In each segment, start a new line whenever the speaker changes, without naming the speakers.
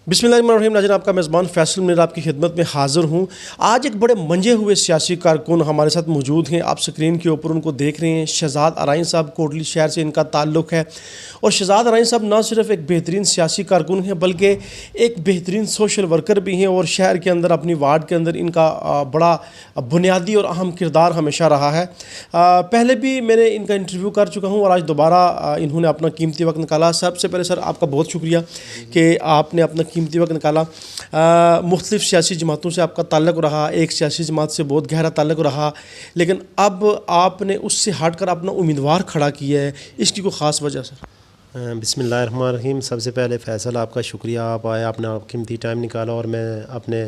बिस्मिल्लाहिर्रहमानिर्रहीम। नाज़रीन, आपका मेज़बान फैसल मीर आपकी खिदमत में हाज़िर हूँ। आज एक बड़े मंजे हुए सियासी कारकुन हमारे साथ मौजूद हैं। आप स्क्रीन के ऊपर उनको देख रहे हैं। शहजाद अराइन साहब, कोटली शहर से इनका ताल्लुक़ है। और शहजाद अराइन साहब ना सिर्फ एक बेहतरीन सियासी कारकुन हैं बल्कि एक बेहतरीन सोशल वर्कर भी हैं। और शहर के अंदर, अपनी वार्ड के अंदर इनका बड़ा बुनियादी और अहम किरदार हमेशा रहा है। पहले भी मैंने इनका इंटरव्यू कर चुका हूँ और आज दोबारा इन्होंने अपना कीमती वक्त निकाला। सबसे पहले सर, आपका बहुत शुक्रिया कि आपने अपना कीमती वक्त निकाला। मुख्तलिफ सियासी जमातों से आपका ताल्लुक़ रहा, एक सियासी जमात से बहुत गहरा ताल्लुक़ रहा, लेकिन अब आपने उससे हट कर अपना उम्मीदवार खड़ा किया है। इसकी कोई ख़ास वजह सर?
बिस्मिल्लाहिर्रहमानिर्रहीम। सबसे पहले फैसल, आपका शुक्रिया, आप आए, आपने कीमती टाइम निकाला। और मैं अपने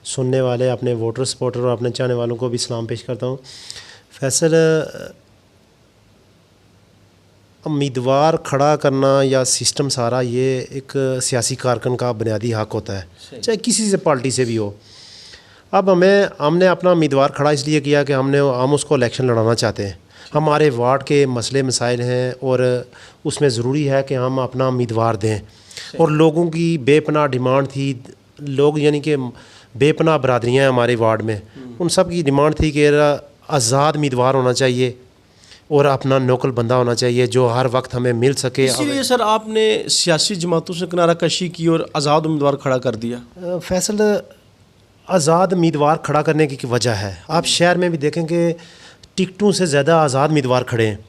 सुनने वाले, अपने वोटर सपोर्टर और अपने चाहने वालों को भी सलाम पेश करता हूँ। फैसल, उम्मीदवार खड़ा करना या सिस्टम सारा, ये एक सियासी कारकुन का बुनियादी हक़ होता है, चाहे किसी से पार्टी से भी हो। अब हमने अपना उम्मीदवार खड़ा इसलिए किया कि हम उसको इलेक्शन लड़ाना चाहते हैं। हमारे वार्ड के मसले मसाइल हैं और उसमें ज़रूरी है कि हम अपना उम्मीदवार दें। और लोगों की बेपनाह डिमांड थी, लोग यानी कि बेपनाह बरादरियाँ हैं हमारे वार्ड में, उन सब की डिमांड थी कि आज़ाद उम्मीदवार होना चाहिए और अपना नौकल बंदा होना चाहिए जो हर वक्त हमें मिल सके।
इसीलिए सर आपने सियासी जमातों से किनारा कशी की और आज़ाद उम्मीदवार खड़ा कर दिया।
फैसल, आज़ाद उम्मीदवार खड़ा करने की वजह है, आप शहर में भी देखेंगे टिकटों से ज़्यादा आज़ाद उम्मीदवार खड़े हैं।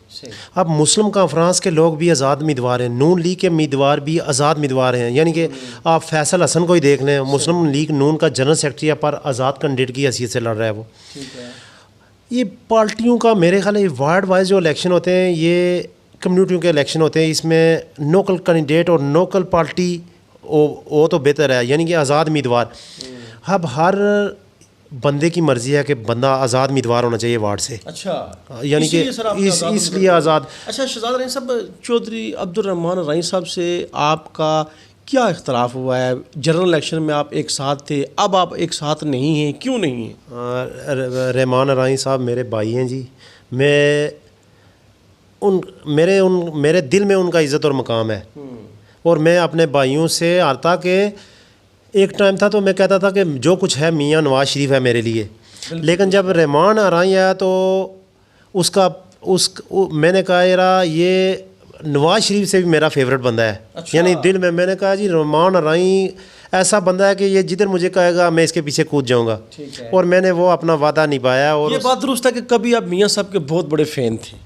अब मुस्लिम कॉन्फ्रेंस के लोग भी आज़ाद उम्मीदवार हैं, नून लीग के उम्मीदवार भी आज़ाद उम्मीदवार हैं। यानी कि आप फैसल हसन को ही देख लें, मुस्लिम लीग नून का जनरल सेक्रेटरी है पर आज़ाद कैंडिडेट की हैसियत से लड़ रहा है वो। ये पार्टियों का मेरे ख्याल है वार्ड वाइज जो इलेक्शन होते हैं, ये कम्युनिटियों के इलेक्शन होते हैं, इसमें नोकल कैंडिडेट और नोकल पार्टी वो तो बेहतर है, यानी कि आज़ाद उम्मीदवार। अब हर बंदे की मर्ज़ी है कि बंदा आज़ाद उम्मीदवार होना चाहिए वार्ड से।
अच्छा,
यानी कि इसलिए आज़ाद।
अच्छा शहजाद अराइन साहब, चौधरी अब्दुर्रहमान अराइन साहब से आपका क्या इख्तलाफ हुआ है? जनरल इलेक्शन में आप एक साथ थे, अब आप एक साथ नहीं हैं, क्यों नहीं हैं?
रहमान अराइन साहब मेरे भाई हैं जी। मेरे दिल में उनका इज़्ज़त और मकाम है। और मैं अपने भाइयों से आता कि एक टाइम था तो मैं कहता था कि जो कुछ है मियाँ नवाज शरीफ है मेरे लिए, लेकिन जब रहमान अराइन आया तो मैंने कहा यार ये नवाज शरीफ से भी मेरा फेवरेट बंदा है। अच्छा। यानी दिल में मैंने कहा जी रहमान अराइन ऐसा बंदा है कि ये जिधर मुझे कहेगा मैं इसके पीछे कूद जाऊंगा। और मैंने वो अपना वादा निभाया। और
ये बात दुरुस्त है कि कभी आप मियाँ साहब के बहुत बड़े फ़ैन थे।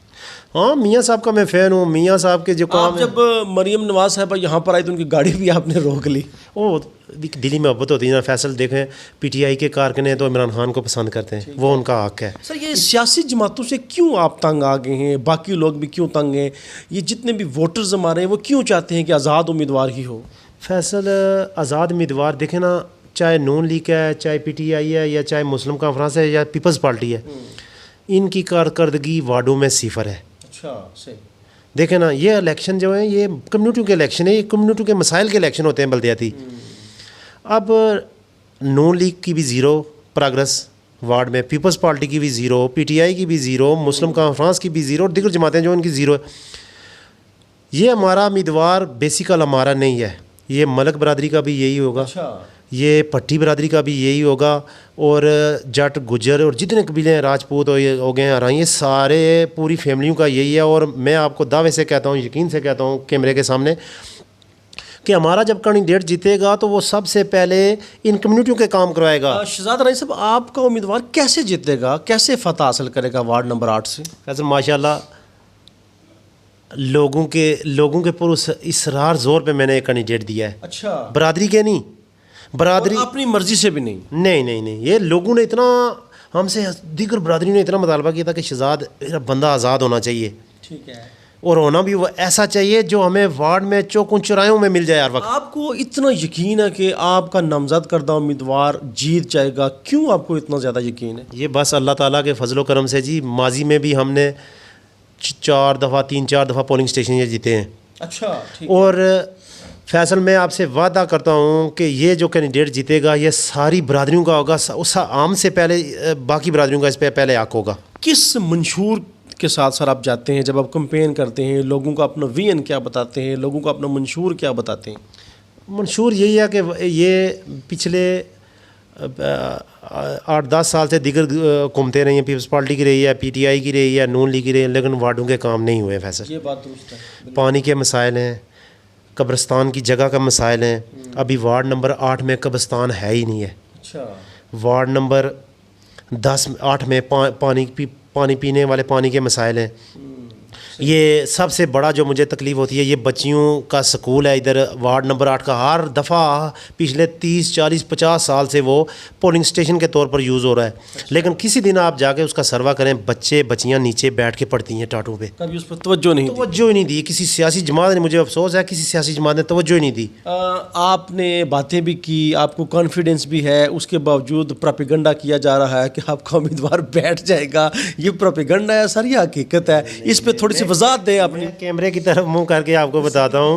हाँ, मियाँ साहब का मैं फ़ैन हूँ। मियाँ साहब के जो काम,
जब मरियम नवाज साहब यहाँ पर आई तो उनकी गाड़ी भी आपने रोक ली।
वो दिली मोहब्बत होती है ना फैसल। देखें पीटीआई के कारकुन हैं तो इमरान खान को पसंद करते हैं, वो उनका हक है।
सर, ये सियासी जमातों से क्यों आप तंग आ गए हैं? बाकी लोग भी क्यों तंग हैं? ये जितने भी वोटर्स हमारे हैं वो क्यों चाहते हैं कि आज़ाद उम्मीदवार ही हो?
फैसल, आज़ाद उम्मीदवार देखें ना, चाहे नून लीग है, चाहे पीटीआई है, या चाहे मुस्लिम कॉन्फ्रेंस है, या पीपल्स पार्टी है, इनकी कारकर्दगी वार्डों में सिफर है।
अच्छा, सही।
देखें ना, ये इलेक्शन जो है ये कम्युनिटी के इलेक्शन है, ये कम्युनिटी के मसाइल के इलेक्शन होते हैं बल्दियाती। अब नून लीग की भी ज़ीरो प्रोग्रेस वार्ड में, पीपल्स पार्टी की भी ज़ीरो, पीटीआई की भी ज़ीरो, मुस्लिम कॉन्फ्रेंस की भी ज़ीरो और दीगर जमातें जो उनकी ज़ीरो। ये हमारा उम्मीदवार बेसिकल हमारा नहीं है, ये मलक बरादरी का भी यही होगा।
अच्छा।
ये पट्टी बरादरी का भी यही होगा। और जट गुजर और जितने कबीले हैं, राजपूत हो गए हैं, ये सारे पूरी फैमिलियों का यही है। और मैं आपको दावे से कहता हूँ, यकीन से कहता हूँ कैमरे के सामने, कि हमारा जब कैंडिडेट जीतेगा तो वो सबसे पहले इन कम्युनिटियों के काम करवाएगा।
शहजाद अराइन साहब, आपका उम्मीदवार कैसे जीतेगा, कैसे फतह हासिल करेगा वार्ड नंबर 8 से?
कैसे माशाल्लाह लोगों के पर इसरार जोर पे मैंने एक कैंडिडेट दिया है।
अच्छा।
बरादरी के नहीं, बरादरी
अपनी मर्जी से भी नहीं?
नहीं, ये लोगों ने इतना हमसे, दीगर बरादरी ने इतना मुतालबा किया था कि शहजाद मेरा बंदा आज़ाद होना चाहिए।
ठीक है।
और होना भी वो ऐसा चाहिए जो हमें वार्ड में चौकों चौराहों में मिल जाए हर वक्त।
आपको इतना यकीन है कि आपका नामजद करदा उम्मीदवार जीत जाएगा? क्यों आपको इतना ज़्यादा यकीन है?
ये बस अल्लाह ताला के फजलो करम से जी। माजी में भी हमने 3-4 दफ़ा पोलिंग स्टेशन ये जीते हैं।
अच्छा, ठीक।
और फैसल, मैं आपसे वादा करता हूँ कि ये जो कैंडिडेट जीतेगा ये सारी बरादरियों का होगा, उस आम से पहले बाकी बरादरियों का इस पर पहले हक होगा।
किस मंशूर के साथ सर आप जाते हैं जब आप कंपेन करते हैं? लोगों को अपना विजन क्या बताते हैं? लोगों को अपना मंशूर क्या बताते हैं?
मंशूर यही है कि ये पिछले 8-10 साल से दिगर घूमते रही हैं, पीपल्स पार्टी की रही है, PTI की रही है, नून लीग की रही है, लेकिन वार्डों के काम नहीं हुए फैसल।
ये बात दुरुस्त है।
पानी के मसाइल हैं, कब्रिस्तान की जगह का मसाइल हैं। अभी वार्ड नंबर 8 में कब्रिस्तान है ही नहीं है।
अच्छा।
वार्ड नंबर 8 में पानी पीने वाले पानी के मसाइल हैं। ये सबसे बड़ा जो मुझे तकलीफ़ होती है, ये बच्चियों का स्कूल है इधर वार्ड नंबर 8 का। हर दफ़ा पिछले 30, 40, 50 साल से वो पोलिंग स्टेशन के तौर पर यूज़ हो रहा है। लेकिन किसी दिन आप जाके उसका सर्वा करें, बच्चे बच्चियाँ नीचे बैठ के पढ़ती हैं टाटों पे।
कभी उस पर तवज्जो नहीं
तवज्जो ही नहीं दी किसी सियासी जमात ने। मुझे अफसोस है किसी सियासी जमात ने तवज्जो ही नहीं दी।
आपने बातें भी की, आपको कॉन्फिडेंस भी है, उसके बावजूद प्रोपेगेंडा किया जा रहा है कि आपका उम्मीदवार बैठ जाएगा। ये प्रोपेगेंडा है सर, ये हकीकत है? इस पर थोड़ी सी वजाहत दें अपनी।
मैं कैमरे की तरफ मुंह करके आपको बताता हूँ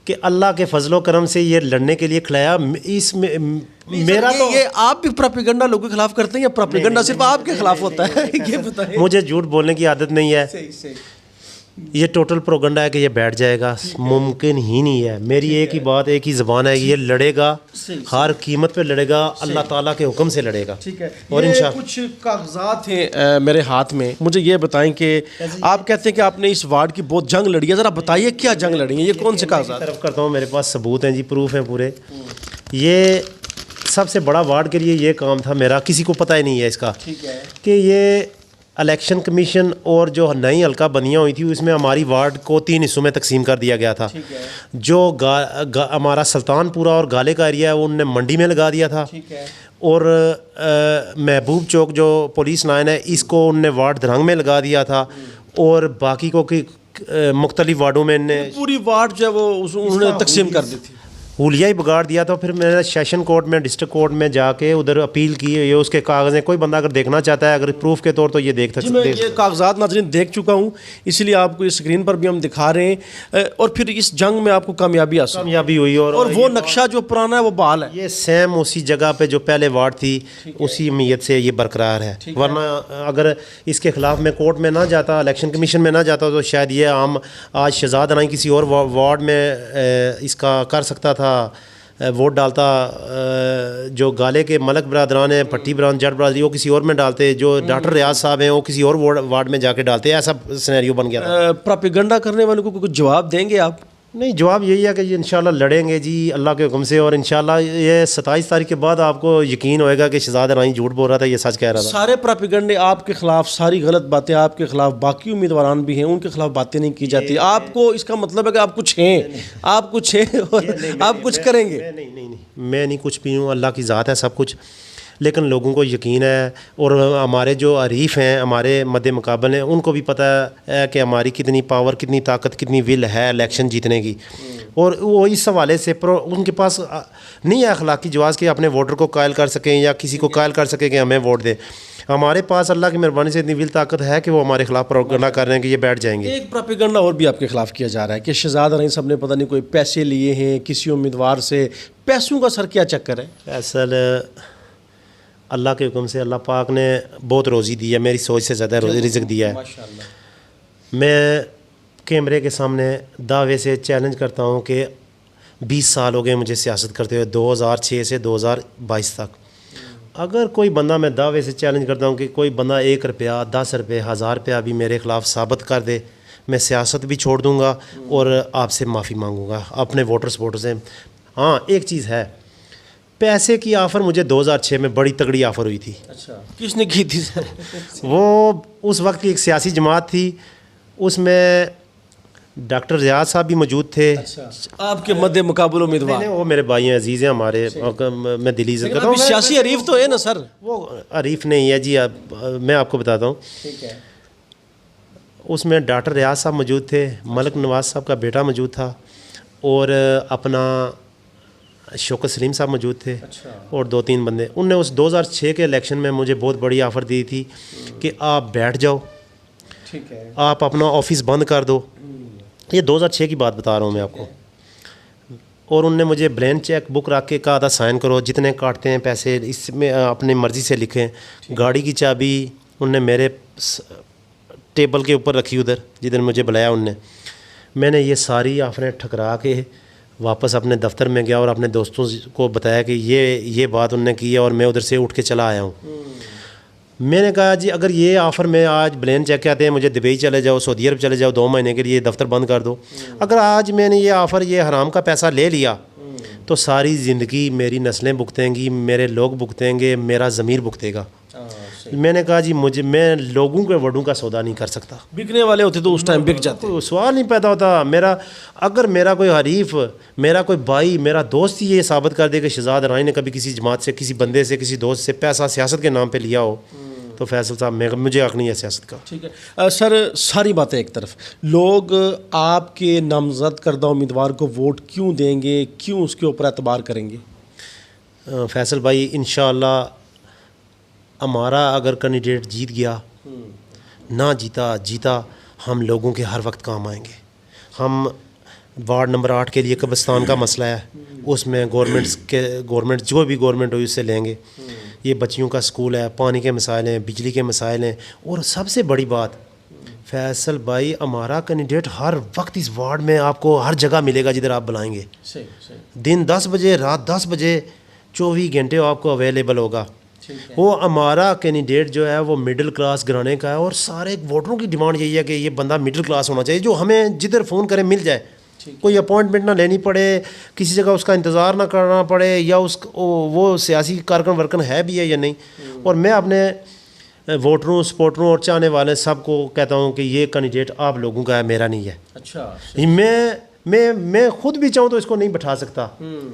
कि अल्लाह के फजलो करम से ये लड़ने के लिए खिलाया। इसमें मेरा तो
ये आप भी प्रोपेगेंडा लोगों के खिलाफ करते हैं या प्रोपेगेंडा सिर्फ आपके खिलाफ होता है? ये बताएं।
मुझे झूठ बोलने की आदत नहीं है।
सही सही।
ये टोटल प्रोगंडा है कि ये बैठ जाएगा, मुमकिन ही नहीं है। मेरी एक ही बात, एक ही ज़बान है कि ये लड़ेगा, हर कीमत पे लड़ेगा, अल्लाह ताला के हुक्म से लड़ेगा।
ठीक है।
और
ये कुछ कागजात हैं मेरे हाथ में, मुझे ये बताएं कि आप कहते हैं कि आपने इस वार्ड की बहुत जंग लड़ी है, ज़रा बताइए क्या जंग लड़ी है, ये कौन से कागजात?
तरफ करता हूँ, मेरे पास सबूत हैं जी, प्रूफ हैं पूरे। ये सबसे बड़ा वार्ड के लिए ये काम था मेरा, किसी को पता ही नहीं है इसका,
ठीक है,
कि ये इलेक्शन कमीशन और जो नई हल्का बनियाँ हुई थी उसमें हमारी वार्ड को 3 हिस्सों में तकसीम कर दिया गया था।
ठीक है,
जो हमारा सुल्तानपुरा और गाले का एरिया है वो उनने मंडी में लगा दिया था।
ठीक है,
और महबूब चौक जो पुलिस लाइन है इसको उनने वार्ड धरंग में लगा दिया था। और बाकी को कि मुख्तलिफ वार्डों में इनने
पूरी वार्ड जो है वो उन्होंने तकसीम कर दी थी,
हुलिया ही बिगाड़ दिया। तो फिर मैंने सेशन कोर्ट में, डिस्ट्रिक्ट कोर्ट में जाके उधर अपील की। ये उसके कागज़ हैं, कोई बंदा अगर देखना चाहता है, अगर प्रूफ के तौर तो ये देख सकते
मैं ये कागजात नाज़रीन देख चुका हूँ, इसलिए आपको इस स्क्रीन पर भी हम दिखा रहे हैं। और फिर इस जंग में आपको कामयाबी
हुई। और
वो नक्शा जो पुराना है वो बहाल है,
ये सेम उसी जगह पे जो पहले वार्ड थी उसी अहमियत से ये बरकरार है। वरना अगर इसके खिलाफ मैं कोर्ट में ना जाता, इलेक्शन कमीशन में ना जाता, तो शायद ये आम आज शहजाद राई किसी और वार्ड में इसका कर सकता था, वोट डालता। जो गाले के मलक बरादरान हैं, भट्टी बरादरान, जट बरादरी, वो किसी और में डालते। जो डॉक्टर रियाज साहब हैं वो किसी और वार्ड में जाके डालते। ऐसा सिनेरियो बन गया था।
प्रोपेगेंडा करने वालों को कुछ जवाब देंगे आप?
नहीं, जवाब यही है कि इंशाल्लाह लड़ेंगे जी अल्लाह के हुक्म से। और इंशाल्लाह ये 27 तारीख के बाद आपको यकीन होएगा कि शहजाद राई झूठ बोल रहा था, ये सच कह रहा था।
सारे प्रोपेगेंडे आपके खिलाफ, सारी गलत बातें आपके खिलाफ, बाकी उम्मीदवार भी हैं उनके खिलाफ बातें नहीं की जाती। आपको इसका मतलब है कि आप कुछ हैं, आप कुछ हैं और आप कुछ करेंगे।
नहीं, मैं नहीं कुछ भी हूँ, अल्लाह की ज़ात है सब कुछ। लेकिन लोगों को यकीन है, और हमारे जो अरीफ हैं, हमारे मद्दे मुकाबले हैं, उनको भी पता है कि हमारी कितनी पावर, कितनी ताकत, कितनी विल है इलेक्शन जीतने की। और वो इस हवाले से उनके पास नहीं है अखलाकी जवाज़ कि अपने वोटर को कायल कर सकें या किसी को कायल कर सकें कि हमें वोट दें। हमारे पास अल्लाह की मेहरबानी से इतनी विल ताकत है कि वो हमारे खिलाफ प्रोपेगेंडा कर रहे हैं कि ये बैठ जाएंगे।
एक प्रोपेगेंडा और भी आपके खिलाफ किया जा रहा है कि शहजाद राई साहब ने पता नहीं कोई पैसे लिए हैं किसी उम्मीदवार से। पैसों का सर क्या चक्कर है?
असल अल्लाह के हुक्म से अल्लाह पाक ने बहुत रोज़ी दी है, मेरी सोच से ज़्यादा रिज़्क़ दिया है।
माशाअल्लाह।
मैं कैमरे के सामने दावे से चैलेंज करता हूँ कि 20 साल हो गए मुझे सियासत करते हुए, 2006 से 2022 तक। अगर कोई बंदा, मैं दावे से चैलेंज करता हूँ कि कोई बंदा 1 रुपया, 10 रुपये, 1000 रुपया भी मेरे ख़िलाफ़ साबित कर दे, मैं सियासत भी छोड़ दूँगा और आपसे माफ़ी मांगूँगा अपने वोटर सपोर्टर से। हाँ, एक चीज़ है, पैसे की ऑफ़र मुझे 2006 में बड़ी तगड़ी ऑफ़र हुई थी।
अच्छा, किसने की थी सर?
वो उस वक्त की एक सियासी जमात थी, उसमें डॉक्टर रियाज साहब भी मौजूद थे।
अच्छा, आपके मद्दे मुकाबल उम्मीदवार?
वो मेरे भाई हैं, अजीज़ हैं हमारे, मैं दिली इज़्ज़त करता हूँ।
सियासी हरीफ तो है ना सर?
वो हरीफ नहीं है जी, मैं आपको बताता हूँ।
ठीक है।
उसमें डॉक्टर रियाज साहब मौजूद थे, मलक नवाज साहब का बेटा मौजूद था, और अपना शौकत सलीम साहब मौजूद थे।
अच्छा। और
2-3 बंदे। उनने उस 2006 के इलेक्शन में मुझे बहुत बड़ी ऑफ़र दी थी कि आप बैठ जाओ,
ठीक है,
आप अपना ऑफिस बंद कर दो। ये 2006 की बात बता रहा हूँ मैं आपको। और उनने मुझे ब्लैंक चेक बुक रख के कहा था साइन करो, जितने काटते हैं पैसे इसमें अपनी मर्ज़ी से लिखें। गाड़ी की चाबी उनने मेरे टेबल के ऊपर रखी उधर जिधर मुझे बुलाया उनने। मैंने ये सारी ऑफरें ठकरा के वापस अपने दफ्तर में गया और अपने दोस्तों को बताया कि ये बात उन्होंने की है और मैं उधर से उठ के चला आया हूँ। मैंने कहा जी अगर ये ऑफ़र में आज प्लेन चेक के आते हैं, मुझे दुबई चले जाओ, सऊदी अरब चले जाओ, 2 महीने के लिए दफ्तर बंद कर दो। अगर आज मैंने ये ऑफ़र, ये हराम का पैसा ले लिया तो सारी ज़िंदगी मेरी नस्लें भुगतेंगी, मेरे लोग भुगतेंगे, मेरा ज़मीर भुगतेगा। मैंने कहा जी मैं लोगों के वर्डों का सौदा नहीं कर सकता।
बिकने वाले होते तो उस टाइम बिक जाते।
कोई सवाल नहीं पैदा होता। अगर मेरा कोई हरीफ, मेरा कोई भाई, मेरा दोस्त ही ये साबित कर दे कि शहजाद राय ने कभी किसी जमात से, किसी बंदे से, किसी दोस्त से पैसा सियासत के नाम पे लिया हो, तो फैसल साहब मुझे हक नहीं है सियासत का।
ठीक है सर, सारी बातें एक तरफ, लोग आपके नामजद करदा उम्मीदवार को वोट क्यों देंगे, क्यों उसके ऊपर एतबार करेंगे?
फैसल भाई, इंशाअल्लाह हमारा अगर कैंडिडेट जीत गया, ना जीता, हम लोगों के हर वक्त काम आएंगे। हम वार्ड नंबर 8 के लिए कब्रिस्तान का मसला है, उसमें गवर्नमेंट जो भी गवर्नमेंट हो उससे लेंगे। ये बच्चियों का स्कूल है, पानी के मसाइल हैं, बिजली के मसाइल हैं, और सबसे बड़ी बात फैसल भाई, हमारा कैंडिडेट हर वक्त इस वार्ड में आपको हर जगह मिलेगा जिधर आप बुलाएंगे। दिन 10 बजे, रात 10 बजे, 24 घंटे आपको अवेलेबल होगा। वो हमारा कैंडिडेट जो है वो मिडिल क्लास घराने का है, और सारे वोटरों की डिमांड यही है कि ये बंदा मिडिल क्लास होना चाहिए, जो हमें जिधर फ़ोन करें मिल जाए, कोई अपॉइंटमेंट ना लेनी पड़े, किसी जगह उसका इंतज़ार ना करना पड़े, या वो सियासी कारकन वर्कन है भी है या नहीं। और मैं अपने वोटरों, सपोर्टरों और चाहने वाले सबको कहता हूँ कि ये कैंडिडेट आप लोगों का है, मेरा नहीं है। अच्छा, मैं खुद भी चाहूँ तो इसको नहीं बैठा सकता।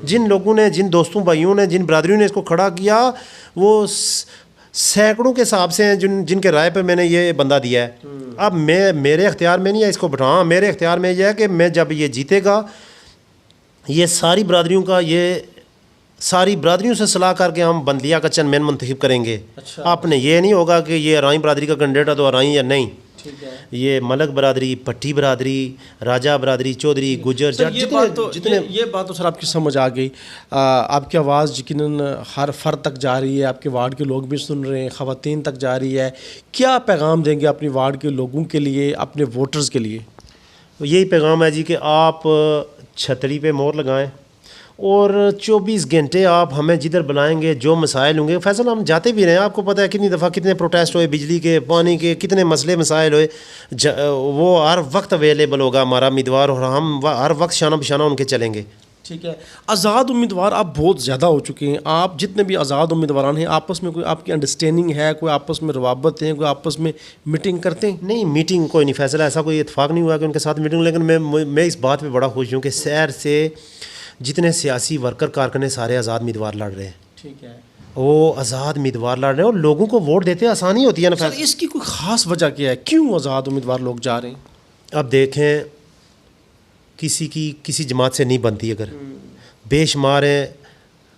जिन लोगों ने, जिन दोस्तों भाइयों ने, जिन बरादरियों ने इसको खड़ा किया, वो सैकड़ों के हिसाब से हैं जिनके राय पे मैंने ये बंदा दिया है। अब मेरे इख्तियार में नहीं है इसको बैठाना, मेरे इख्तियार में यह है कि मैं जब ये जीतेगा, ये सारी बरादरियों से सलाह करके हम बंदलिया का चेयरमैन मुंतखब करेंगे। अच्छा। आपने ये नहीं होगा कि ये अराई बरादरी का कैंडिडेट है तो अराई या नहीं। ठीक है। ये मलक बरादरी, पट्टी बरादरी, राजा बरादरी, चौधरी, गुजर,
जट, ये बात तो सर आपकी समझ आ गई। आपकी आवाज़ यकीनन हर फर्द तक जा रही है, आपके वार्ड के लोग भी सुन रहे हैं, ख़वातीन तक जा रही है। क्या पैगाम देंगे अपनी वार्ड के लोगों के लिए, अपने वोटर्स के लिए?
यही पैगाम है जी कि आप छतरी पे मोहर लगाएं और 24 घंटे आप हमें जिधर बुलाएंगे, जो मसाइल होंगे, फैसल हम जाते भी रहे हैं। आपको पता है कितनी दफ़ा कितने प्रोटेस्ट हुए, बिजली के, पानी के, कितने मसले मसाइल हुए, वो हर वक्त अवेलेबल होगा हमारा उम्मीदवार, और हम हर वक्त शाना बशाना उनके चलेंगे।
ठीक है। आज़ाद उम्मीदवार आप बहुत ज़्यादा हो चुके हैं, आप जितने भी आज़ाद उम्मीदवार हैं, आपस में कोई आपकी अंडरस्टैंडिंग है, कोई आपस में रवाबत है, कोई आपस में मीटिंग करते हैं?
नहीं, मीटिंग कोई नहीं फैसला, ऐसा कोई इत्तेफाक नहीं हुआ कि उनके साथ मीटिंग। लेकिन मैं इस बात पर बड़ा खुश हूँ कि शहर से जितने सियासी वर्कर कारकन सारे आज़ाद उम्मीदवार लड़ रहे हैं। ठीक है। वो आज़ाद उम्मीदवार लड़ रहे हैं और लोगों को वोट देते आसानी होती है ना।
सर, इसकी कोई ख़ास वजह क्या है, क्यों आज़ाद उम्मीदवार लोग जा रहे हैं?
अब देखें, किसी जमात से नहीं बनती। अगर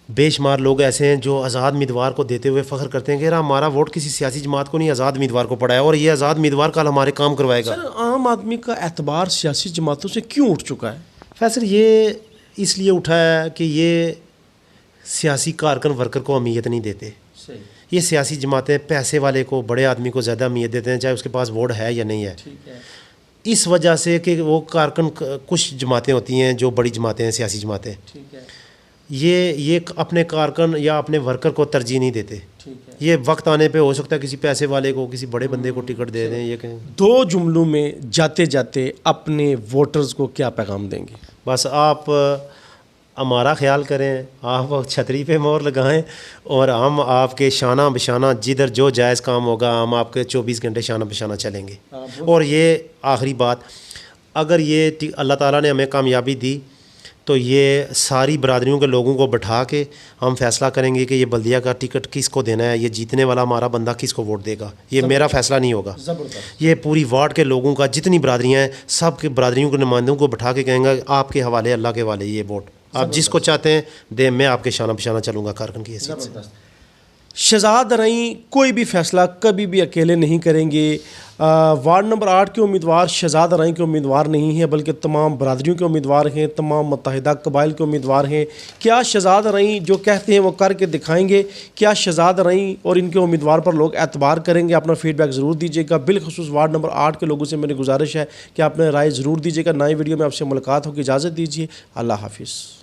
बेशुमार लोग ऐसे हैं जो आज़ाद उम्मीदवार को देते हुए फ़ख्र करते हैं कि हमारा वोट किसी सियासी जमात को नहीं, आज़ाद उम्मीदवार को पड़ा है, और ये आज़ाद उम्मीदवार कल हमारे काम करवाएगा।
सर, आम आदमी का एतबार सियासी जमातों से क्यों उठ चुका है?
फैसल ये इसलिए उठा है कि ये सियासी कारकन वर्कर को अहमियत नहीं देते। ये सियासी जमातें पैसे वाले को, बड़े आदमी को ज़्यादा अहमियत देते हैं, चाहे उसके पास वोट है या नहीं है। इस वजह से कि वो कारकन, कुछ जमातें होती हैं जो बड़ी जमातें हैं, सियासी जमातें, ये अपने कारकन या अपने वर्कर को तरजीह नहीं देते। ये वक्त आने पे हो सकता है किसी पैसे वाले को, किसी बड़े बंदे को टिकट दे दें। ये कहें
2 जुमलों में जाते जाते अपने वोटर्स को क्या पैगाम देंगे?
बस आप हमारा ख्याल करें, आप छतरी पे मोहर लगाएं, और हम आपके शाना बशाना जिधर जो जायज़ काम होगा, हम आपके 24 घंटे शाना बशाना चलेंगे। और ये आखिरी बात, अगर ये अल्लाह ताला ने हमें कामयाबी दी तो ये सारी बरादरियों के लोगों को बैठा के हम फैसला करेंगे कि ये बल्दिया का टिकट किसको देना है, ये जीतने वाला हमारा बंदा किसको वोट देगा। ये मेरा फैसला नहीं होगा, ये पूरी वार्ड के लोगों का, जितनी बरादरियाँ हैं, सब के बरादरियों के नुमाइंदों को बैठा के कहेंगे आपके हवाले, अल्लाह के हवाले ये वोट, आप जिसको चाहते हैं दे, मैं आपके शाना बशाना चलूँगा कारकन की हैसियत से।
शहजाद रईं कोई भी फैसला कभी भी अकेले नहीं करेंगे। वार्ड नंबर 8 के उम्मीदवार शहजाद रईं के उम्मीदवार नहीं हैं, बल्कि तमाम बरादरियों के उम्मीदवार हैं, तमाम मुत्तहिदा कबाइल के उम्मीदवार हैं। क्या शहजाद रईं जो कहते हैं वो करके दिखाएंगे? क्या शहजाद रईं और इनके उम्मीदवार पर लोग एतबार करेंगे? अपना फीडबैक ज़रूर दीजिएगा। बिलखुसूस वार्ड नंबर 8 के लोगों से मेरी गुजारिश है कि आपने राय ज़रूर दीजिएगा। नई वीडियो में आपसे मुलाकात होगी। इजाज़त दीजिए। अल्लाह हाफिज़।